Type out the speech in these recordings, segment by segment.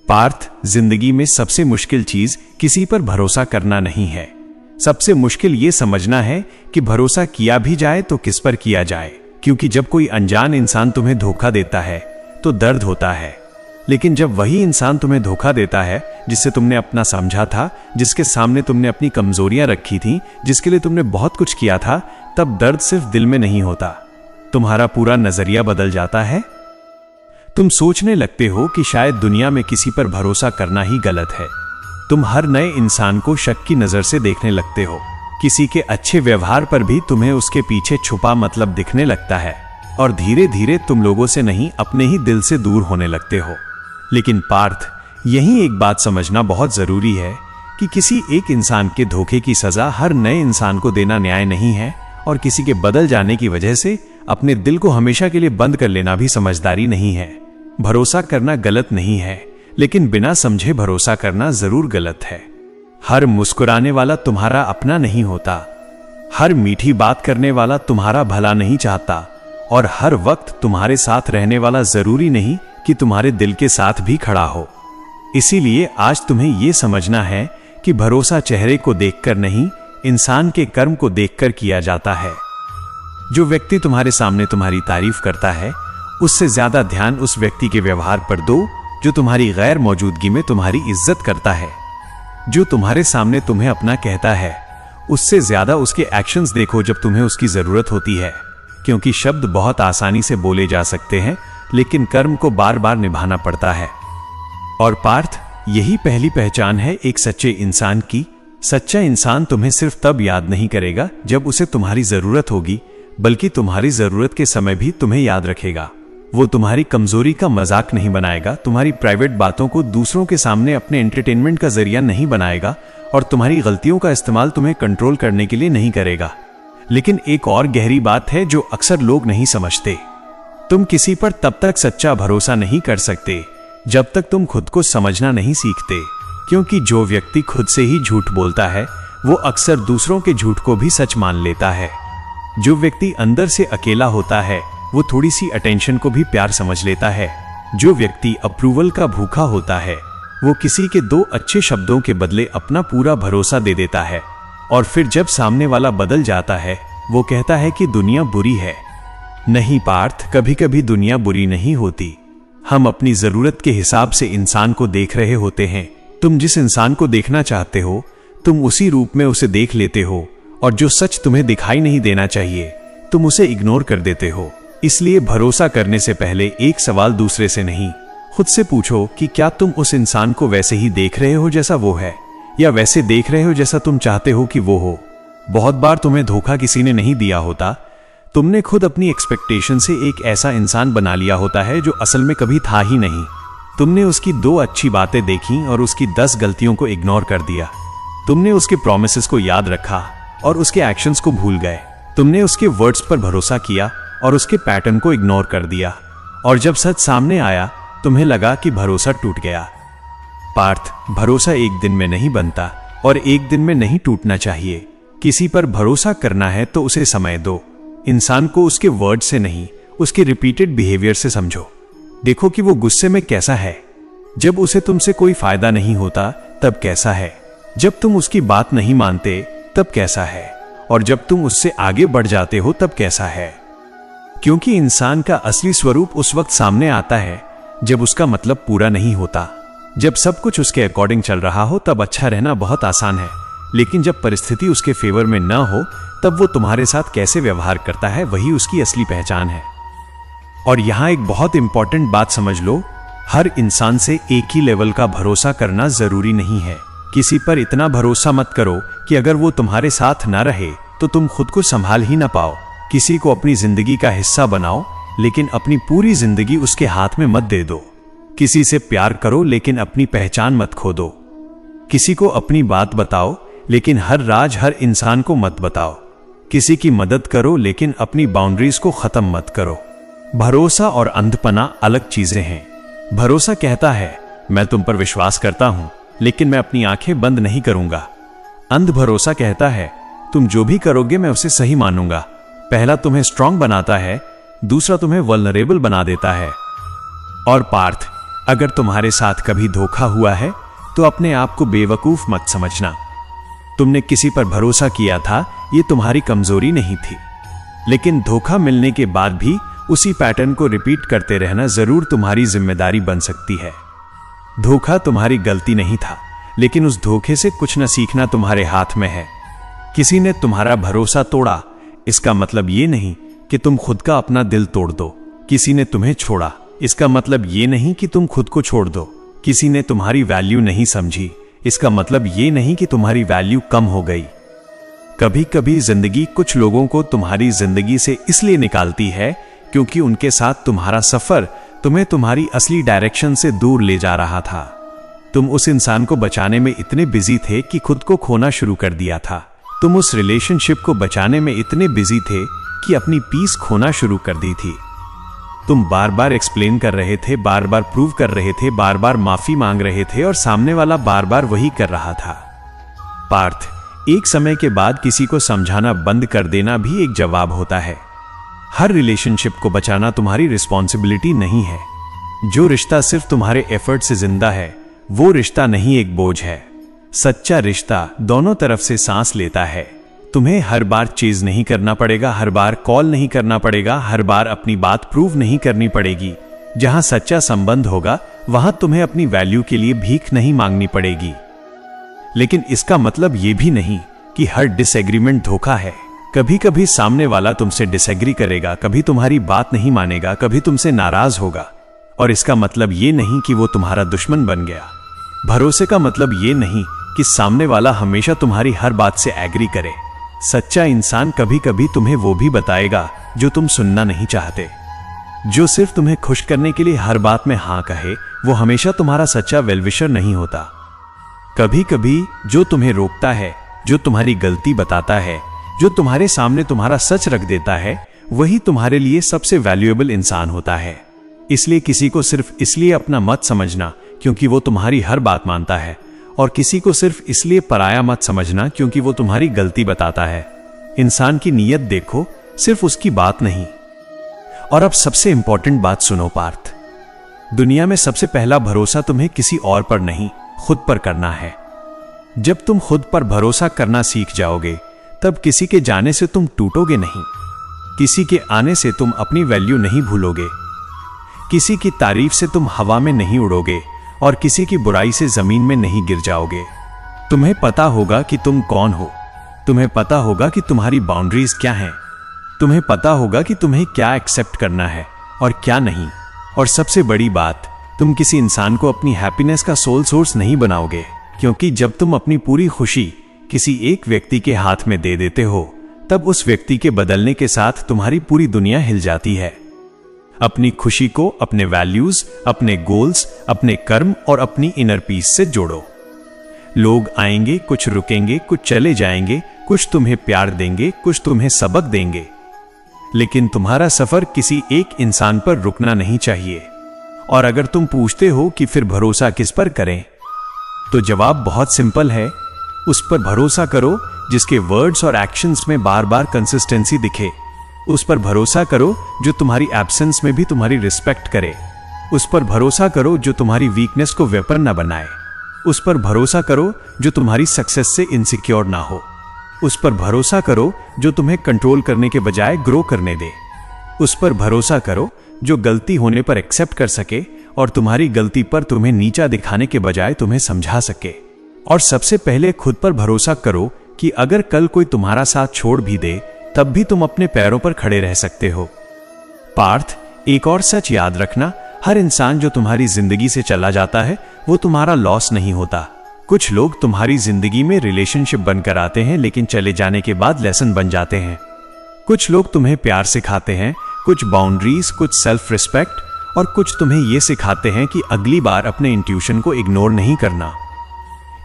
पार्थ, जिंदगी में सबसे मुश्किल चीज किसी पर भरोसा करना नहीं है। सबसे मुश्किल ये समझना है कि भरोसा किया भी जाए तो किस पर किया जाए। क्योंकि जब कोई अनजान इंसान तुम्हें धोखा देता है तो दर्द होता है, लेकिन जब वही इंसान तुम्हें धोखा देता है जिससे तुमने अपना समझा था, जिसके सामने तुमने अपनी कमजोरियां रखी थी, जिसके लिए तुमने बहुत कुछ किया था, तब दर्द सिर्फ दिल में नहीं होता, तुम्हारा पूरा नजरिया बदल जाता है। तुम सोचने लगते हो कि शायद दुनिया में किसी पर भरोसा करना ही गलत है। तुम हर नए इंसान को शक की नजर से देखने लगते हो। किसी के अच्छे व्यवहार पर भी तुम्हें उसके पीछे छुपा मतलब दिखने लगता है, और धीरे धीरे तुम लोगों से नहीं अपने ही दिल से दूर होने लगते हो। लेकिन पार्थ, यही एक बात समझना बहुत जरूरी है कि किसी एक इंसान के धोखे की सजा हर नए इंसान को देना न्याय नहीं है, और किसी के बदल जाने की वजह से अपने दिल को हमेशा के लिए बंद कर लेना भी समझदारी नहीं है। भरोसा करना गलत नहीं है, लेकिन बिना समझे भरोसा करना जरूर गलत है। हर मुस्कुराने वाला तुम्हारा अपना नहीं होता, हर मीठी बात करने वाला तुम्हारा भला नहीं चाहता, और हर वक्त तुम्हारे साथ रहने वाला जरूरी नहीं कि तुम्हारे दिल के साथ भी खड़ा हो। इसीलिए आज तुम्हें यह समझना है कि भरोसा चेहरे को देखकर नहीं, इंसान के कर्म को देखकर किया जाता है। जो व्यक्ति तुम्हारे सामने तुम्हारी तारीफ करता है, उससे ज्यादा ध्यान उस व्यक्ति के व्यवहार पर दो जो तुम्हारी गैर मौजूदगी में तुम्हारी इज्जत करता है। जो तुम्हारे सामने तुम्हें अपना कहता है, उससे ज्यादा उसके एक्शंस देखो जब तुम्हें उसकी जरूरत होती है। क्योंकि शब्द बहुत आसानी से बोले जा सकते हैं, लेकिन कर्म को बार बार निभाना पड़ता है। और पार्थ, यही पहली पहचान है एक सच्चे इंसान की। सच्चा इंसान तुम्हें सिर्फ तब याद नहीं करेगा जब उसे तुम्हारी जरूरत होगी, बल्कि तुम्हारी जरूरत के समय भी तुम्हें याद रखेगा। वो तुम्हारी कमजोरी का मजाक नहीं बनाएगा, तुम्हारी प्राइवेट बातों को दूसरों के सामने अपने एंटरटेनमेंट का जरिया नहीं बनाएगा, और तुम्हारी गलतियों का इस्तेमाल तुम्हें कंट्रोल करने के लिए नहीं करेगा। लेकिन एक और गहरी बात है जो अक्सर लोग नहीं समझते। तुम किसी पर तब तक सच्चा भरोसा नहीं कर सकते जब तक तुम खुद को समझना नहीं सीखते। क्योंकि जो व्यक्ति खुद से ही झूठ बोलता है, वो अक्सर दूसरों के झूठ को भी सच मान लेता है। जो व्यक्ति अंदर से अकेला होता है, वो थोड़ी सी अटेंशन को भी प्यार समझ लेता है। जो व्यक्ति अप्रूवल का भूखा होता है, वो किसी के दो अच्छे शब्दों के बदले अपना पूरा भरोसा दे देता है, और फिर जब सामने वाला बदल जाता है, वो कहता है कि दुनिया बुरी है। नहीं पार्थ, कभी कभी दुनिया बुरी नहीं होती। हम अपनी जरूरत के हिसाब से इंसान को देख रहे होते हैं। तुम जिस इंसान को देखना चाहते हो, तुम उसी रूप में उसे देख लेते हो, और जो सच तुम्हें दिखाई नहीं देना चाहिए, तुम उसे इग्नोर कर देते हो। इसलिए भरोसा करने से पहले एक सवाल दूसरे से नहीं, खुद से पूछो कि क्या तुम उस इंसान को वैसे ही देख रहे हो जैसा वो है, या वैसे देख रहे हो जैसा तुम चाहते हो कि वो हो। बहुत बार तुम्हें धोखा किसी ने नहीं दिया होता, तुमने खुद अपनी एक्सपेक्टेशन से एक ऐसा इंसान बना लिया होता है जो असल में कभी था ही नहीं। तुमने उसकी 2 अच्छी बातें देखी और उसकी 10 गलतियों को इग्नोर कर दिया। तुमने उसके प्रॉमिसेस को याद रखा और उसके एक्शंस को भूल गए। तुमने उसके वर्ड्स पर भरोसा किया और उसके पैटर्न को इग्नोर कर दिया, और जब सच सामने आया तुम्हें लगा कि भरोसा टूट गया। पार्थ, भरोसा एक दिन में नहीं बनता और एक दिन में नहीं टूटना चाहिए। किसी पर भरोसा करना है तो उसे समय दो। इंसान को उसके वर्ड से नहीं, उसके रिपीटेड बिहेवियर से समझो। देखो कि वो गुस्से में कैसा है, जब उसे तुमसे कोई फायदा नहीं होता तब कैसा है, जब तुम उसकी बात नहीं मानते तब कैसा है, और जब तुम उससे आगे बढ़ जाते हो तब कैसा है। क्योंकि इंसान का असली स्वरूप उस वक्त सामने आता है जब उसका मतलब पूरा नहीं होता। जब सब कुछ उसके अकॉर्डिंग चल रहा हो तब अच्छा रहना बहुत आसान है, लेकिन जब परिस्थिति उसके फेवर में न हो तब वो तुम्हारे साथ कैसे व्यवहार करता है, वही उसकी असली पहचान है। और यहां एक बहुत इंपॉर्टेंट बात समझ लो, हर इंसान से एक ही लेवल का भरोसा करना जरूरी नहीं है। किसी पर इतना भरोसा मत करो कि अगर वो तुम्हारे साथ ना रहे तो तुम खुद को संभाल ही ना पाओ। किसी को अपनी जिंदगी का हिस्सा बनाओ, लेकिन अपनी पूरी जिंदगी उसके हाथ में मत दे दो। किसी से प्यार करो, लेकिन अपनी पहचान मत खो दो। किसी को अपनी बात बताओ, लेकिन हर राज हर इंसान को मत बताओ। किसी की मदद करो, लेकिन अपनी बाउंड्रीज को खत्म मत करो। भरोसा और अंधपना अलग चीजें हैं। भरोसा कहता है मैं तुम पर विश्वास करता हूं, लेकिन मैं अपनी आंखें बंद नहीं करूंगा। अंध भरोसा कहता है तुम जो भी करोगे मैं उसे सही मानूंगा। पहला तुम्हें स्ट्रांग बनाता है, दूसरा तुम्हें वल्नरेबल बना देता है। और पार्थ, अगर तुम्हारे साथ कभी धोखा हुआ है तो अपने आप को बेवकूफ मत समझना। तुमने किसी पर भरोसा किया था, ये तुम्हारी कमजोरी नहीं थी। लेकिन धोखा मिलने के बाद भी उसी पैटर्न को रिपीट करते रहना जरूर तुम्हारी जिम्मेदारी बन सकती है। धोखा तुम्हारी गलती नहीं था, लेकिन उस धोखे से कुछ न सीखना तुम्हारे हाथ में है। किसी ने तुम्हारा भरोसा तोड़ा, इसका मतलब ये नहीं कि तुम खुद का अपना दिल तोड़ दो। किसी ने तुम्हें छोड़ा, इसका मतलब ये नहीं कि तुम खुद को छोड़ दो। किसी ने तुम्हारी वैल्यू नहीं समझी, इसका मतलब ये नहीं कि तुम्हारी वैल्यू कम हो गई। कभी कभी जिंदगी कुछ लोगों को तुम्हारी जिंदगी से इसलिए निकालती है क्योंकि उनके साथ तुम्हारा सफर तुम्हें तुम्हारी असली डायरेक्शन से दूर ले जा रहा था। तुम उस इंसान को बचाने में इतने बिजी थे कि खुद को खोना शुरू कर दिया था। तुम उस रिलेशनशिप को बचाने में इतने बिजी थे कि अपनी पीस खोना शुरू कर दी थी। तुम बार बार एक्सप्लेन कर रहे थे, बार बार प्रूव कर रहे थे, बार बार माफी मांग रहे थे और सामने वाला बार बार वही कर रहा था। पार्थ, एक समय के बाद किसी को समझाना बंद कर देना भी एक जवाब होता है। हर रिलेशनशिप को बचाना तुम्हारी रिस्पॉन्सिबिलिटी नहीं है। जो रिश्ता सिर्फ तुम्हारे एफर्ट से जिंदा है, वो रिश्ता नहीं एक बोझ है। सच्चा रिश्ता दोनों तरफ से सांस लेता है। तुम्हें हर बार चेज नहीं करना पड़ेगा, हर बार कॉल नहीं करना पड़ेगा, हर बार अपनी बात प्रूव नहीं करनी पड़ेगी। जहां सच्चा संबंध होगा वहां तुम्हें अपनी वैल्यू के लिए भीख नहीं मांगनी पड़ेगी। लेकिन इसका मतलब यह भी नहीं कि हर डिसएग्रीमेंट धोखा है। कभी कभी सामने वाला तुमसे डिसएग्री करेगा, कभी तुम्हारी बात नहीं मानेगा, कभी तुमसे नाराज होगा, और इसका मतलब ये नहीं कि वो तुम्हारा दुश्मन बन गया। भरोसे का मतलब ये नहीं कि सामने वाला हमेशा तुम्हारी हर बात से एग्री करे। सच्चा इंसान कभी कभी तुम्हें वो भी बताएगा जो तुम सुनना नहीं चाहते। जो सिर्फ तुम्हें खुश करने के लिए हर बात में हां कहे, वो हमेशा तुम्हारा सच्चा वेलविशर नहीं होता। कभी कभी जो तुम्हें रोकता है, जो तुम्हारी गलती बताता है, जो तुम्हारे सामने तुम्हारा सच रख देता है, वही तुम्हारे लिए सबसे वैल्यूएबल इंसान होता है। इसलिए किसी को सिर्फ इसलिए अपना मत समझना क्योंकि वो तुम्हारी हर बात मानता है, और किसी को सिर्फ इसलिए पराया मत समझना क्योंकि वो तुम्हारी गलती बताता है। इंसान की नीयत देखो, सिर्फ उसकी बात नहीं। और अब सबसे इंपॉर्टेंट बात सुनो पार्थ, दुनिया में सबसे पहला भरोसा तुम्हें किसी और पर नहीं, खुद पर करना है। जब तुम खुद पर भरोसा करना सीख जाओगे, तब किसी के जाने से तुम टूटोगे नहीं, किसी के आने से तुम अपनी वैल्यू नहीं भूलोगे, किसी की तारीफ से तुम हवा में नहीं उड़ोगे, और किसी की बुराई से जमीन में नहीं गिर जाओगे। तुम्हें पता होगा कि तुम कौन हो, तुम्हें पता होगा कि तुम्हारी बाउंड्रीज क्या हैं, तुम्हें पता होगा कि तुम्हें क्या एक्सेप्ट करना है और क्या नहीं। और सबसे बड़ी बात, तुम किसी इंसान को अपनी हैप्पीनेस का सोल सोर्स नहीं बनाओगे, क्योंकि जब तुम अपनी पूरी खुशी किसी एक व्यक्ति के हाथ में दे देते हो, तब उस व्यक्ति के बदलने के साथ तुम्हारी पूरी दुनिया हिल जाती है। अपनी खुशी को अपने वैल्यूज, अपने गोल्स, अपने कर्म और अपनी इनर पीस से जोड़ो। लोग आएंगे, कुछ रुकेंगे, कुछ चले जाएंगे, कुछ तुम्हें प्यार देंगे, कुछ तुम्हें सबक देंगे, लेकिन तुम्हारा सफर किसी एक इंसान पर रुकना नहीं चाहिए। और अगर तुम पूछते हो कि फिर भरोसा किस पर करें, तो जवाब बहुत सिंपल है। उस पर भरोसा करो जिसके वर्ड्स और एक्शंस में बार बार कंसिस्टेंसी दिखे। उस पर भरोसा करो जो तुम्हारी एब्सेंस में भी तुम्हारी रिस्पेक्ट करे। उस पर भरोसा करो जो तुम्हारी वीकनेस को वेपन ना बनाए। उस पर भरोसा करो जो तुम्हारी सक्सेस से इनसिक्योर ना हो। उस पर भरोसा करो जो तुम्हें कंट्रोल करने के बजाय ग्रो करने दे। उस पर भरोसा करो जो गलती होने पर एक्सेप्ट कर सके और तुम्हारी गलती पर तुम्हें नीचा दिखाने के बजाय तुम्हें समझा सके। और सबसे पहले खुद पर भरोसा करो कि अगर कल कोई तुम्हारा साथ छोड़ भी दे, तब भी तुम अपने पैरों पर खड़े रह सकते हो। पार्थ, एक और सच याद रखना, हर इंसान जो तुम्हारी जिंदगी से चला जाता है वो तुम्हारा लॉस नहीं होता। कुछ लोग तुम्हारी जिंदगी में रिलेशनशिप बनकर आते हैं, लेकिन चले जाने के बाद लेसन बन जाते हैं। कुछ लोग तुम्हें प्यार सिखाते हैं, कुछ बाउंड्रीज, कुछ सेल्फ रिस्पेक्ट, और कुछ तुम्हें यह सिखाते हैं कि अगली बार अपने इंट्यूशन को इग्नोर नहीं करना।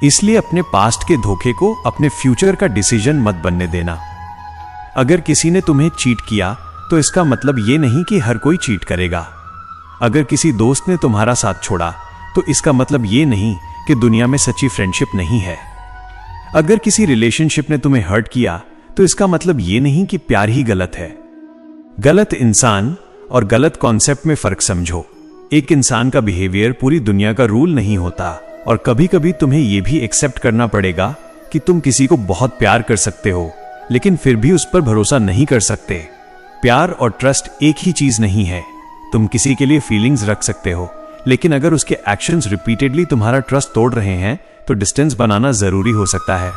इसलिए अपने पास्ट के धोखे को अपने फ्यूचर का डिसीजन मत बनने देना। अगर किसी ने तुम्हें चीट किया तो इसका मतलब यह नहीं कि हर कोई चीट करेगा। अगर किसी दोस्त ने तुम्हारा साथ छोड़ा तो इसका मतलब यह नहीं कि दुनिया में सच्ची फ्रेंडशिप नहीं है। अगर किसी रिलेशनशिप ने तुम्हें हर्ट किया तो इसका मतलब यह नहीं कि प्यार ही गलत है। गलत इंसान और गलत कॉन्सेप्ट में फर्क समझो। एक इंसान का बिहेवियर पूरी दुनिया का रूल नहीं होता, और कभी कभी तुम्हें यह भी एक्सेप्ट करना पड़ेगा कि तुम किसी को बहुत प्यार कर सकते हो लेकिन फिर भी उस पर भरोसा नहीं कर सकते। प्यार और ट्रस्ट एक ही चीज नहीं है। तुम किसी के लिए फीलिंग्स रख सकते हो, लेकिन अगर उसके एक्शंस रिपीटेडली तुम्हारा ट्रस्ट तोड़ रहे हैं तो डिस्टेंस बनाना जरूरी हो सकता है।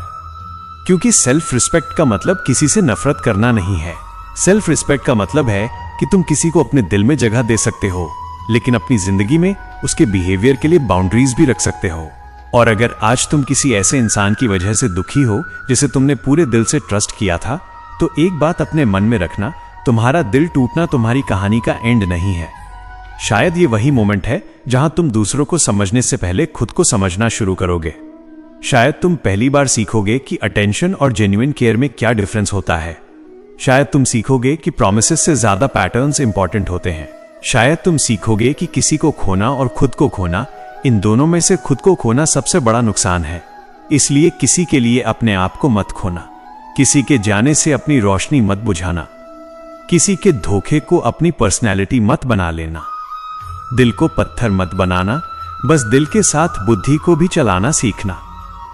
क्योंकि सेल्फ रिस्पेक्ट का मतलब किसी से नफरत करना नहीं है। सेल्फ रिस्पेक्ट का मतलब है कि तुम किसी को अपने दिल में जगह दे सकते हो, लेकिन अपनी जिंदगी में उसके बिहेवियर के लिए बाउंड्रीज भी रख सकते हो। और अगर आज तुम किसी ऐसे इंसान की वजह से दुखी हो जिसे तुमने पूरे दिल से ट्रस्ट किया था, तो एक बात अपने मन में रखना, तुम्हारा दिल टूटना तुम्हारी कहानी का एंड नहीं है। शायद ये वही मोमेंट है जहां तुम दूसरों को समझने से पहले खुद को समझना शुरू करोगे। शायद तुम पहली बार सीखोगे कि अटेंशन और जेन्युइन केयर में क्या डिफरेंस होता है। शायद तुम सीखोगे कि प्रॉमिसेस से ज्यादा पैटर्न्स इंपॉर्टेंट होते हैं। शायद तुम सीखोगे कि किसी को खोना और खुद को खोना, इन दोनों में से खुद को खोना सबसे बड़ा नुकसान है। इसलिए किसी के लिए अपने आप को मत खोना, किसी के जाने से अपनी रोशनी मत बुझाना, किसी के धोखे को अपनी पर्सनैलिटी मत बना लेना। दिल को पत्थर मत बनाना, बस दिल के साथ बुद्धि को भी चलाना सीखना।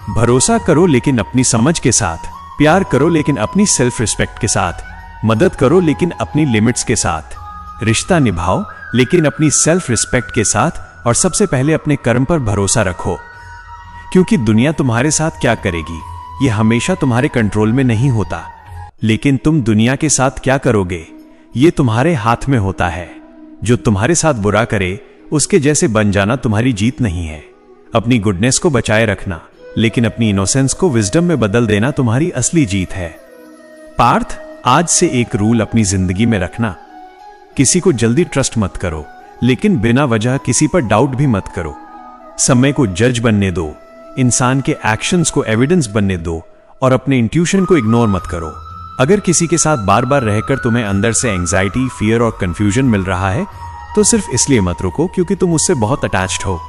भरोसा करो लेकिन अपनी समझ के साथ, प्यार करो लेकिन अपनी सेल्फ रिस्पेक्ट के साथ, मदद करो लेकिन अपनी लिमिट्स के साथ, रिश्ता निभाओ लेकिन अपनी सेल्फ रिस्पेक्ट के साथ, और सबसे पहले अपने कर्म पर भरोसा रखो। क्योंकि दुनिया तुम्हारे साथ क्या करेगी ये हमेशा तुम्हारे कंट्रोल में नहीं होता, लेकिन तुम दुनिया के साथ क्या करोगे ये तुम्हारे हाथ में होता है। जो तुम्हारे साथ बुरा करे उसके जैसे बन जाना तुम्हारी जीत नहीं है। अपनी गुडनेस को बचाए रखना, लेकिन अपनी इनोसेंस को विजडम में बदल देना तुम्हारी असली जीत है। पार्थ, आज से एक रूल अपनी जिंदगी में रखना, किसी को जल्दी ट्रस्ट मत करो, लेकिन बिना वजह किसी पर डाउट भी मत करो। समय को जज बनने दो, इंसान के एक्शंस को एविडेंस बनने दो, और अपने इंट्यूशन को इग्नोर मत करो। अगर किसी के साथ बार बार रहकर तुम्हें अंदर से एंजाइटी, फियर और कंफ्यूजन मिल रहा है, तो सिर्फ इसलिए मत रुको क्योंकि तुम उससे बहुत अटैच्ड हो।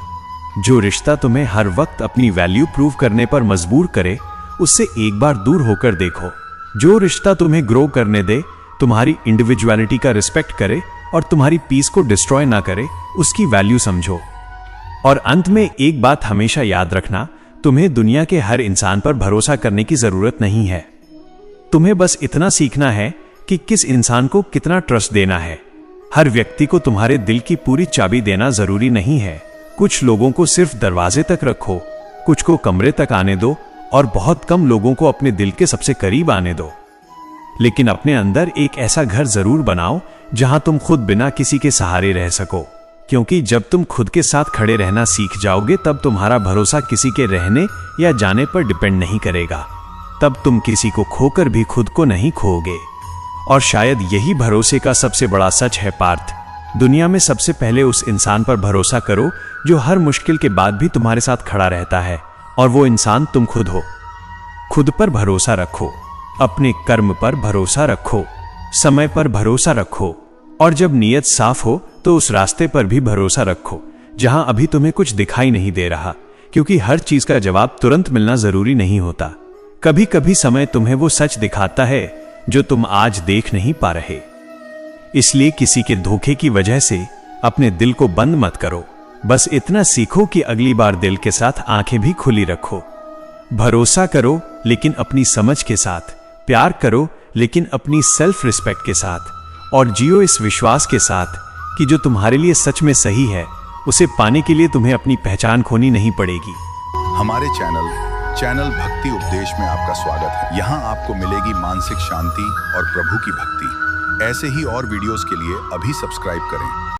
जो रिश्ता तुम्हें हर वक्त अपनी वैल्यू प्रूव करने पर मजबूर करे, उससे एक बार दूर होकर देखो। जो रिश्ता तुम्हें ग्रो करने दे, तुम्हारी इंडिविजुअलिटी का रिस्पेक्ट करे और तुम्हारी पीस को डिस्ट्रॉय ना करे, उसकी वैल्यू समझो। और अंत में एक बात हमेशा याद रखना, तुम्हें दुनिया के हर इंसान पर भरोसा करने की जरूरत नहीं है। तुम्हें बस इतना सीखना है कि किस इंसान को कितना ट्रस्ट देना है। हर व्यक्ति को तुम्हारे दिल की पूरी चाबी देना जरूरी नहीं है। कुछ लोगों को सिर्फ दरवाजे तक रखो, कुछ को कमरे तक आने दो, और बहुत कम लोगों को अपने दिल के सबसे करीब आने दो। लेकिन अपने अंदर एक ऐसा घर जरूर बनाओ जहां तुम खुद बिना किसी के सहारे रह सको। क्योंकि जब तुम खुद के साथ खड़े रहना सीख जाओगे, तब तुम्हारा भरोसा किसी के रहने या जाने पर डिपेंड नहीं करेगा। तब तुम किसी को खोकर भी खुद को नहीं खोओगे। और शायद यही भरोसे का सबसे बड़ा सच है पार्थ। दुनिया में सबसे पहले उस इंसान पर भरोसा करो जो हर मुश्किल के बाद भी तुम्हारे साथ खड़ा रहता है, और वो इंसान तुम खुद हो। खुद पर भरोसा रखो, अपने कर्म पर भरोसा रखो, समय पर भरोसा रखो, और जब नीयत साफ हो तो उस रास्ते पर भी भरोसा रखो जहां अभी तुम्हें कुछ दिखाई नहीं दे रहा। क्योंकि हर चीज का जवाब तुरंत मिलना जरूरी नहीं होता। कभी कभी समय तुम्हें वो सच दिखाता है जो तुम आज देख नहीं पा रहे। इसलिए किसी के धोखे की वजह से अपने दिल को बंद मत करो। बस इतना सीखो कि अगली बार दिल के साथ आंखें भी खुली रखो। भरोसा करो लेकिन अपनी समझ के साथ, प्यार करो लेकिन अपनी सेल्फ रिस्पेक्ट के साथ, और जियो इस विश्वास के साथ कि जो तुम्हारे लिए सच में सही है, उसे पाने के लिए तुम्हें अपनी पहचान खोनी नहीं पड़ेगी। हमारे चैनल भक्ति उपदेश में आपका स्वागत है। यहाँ आपको मिलेगी मानसिक शांति और प्रभु की भक्ति। ऐसे ही और वीडियोस के लिए अभी सब्सक्राइब करें।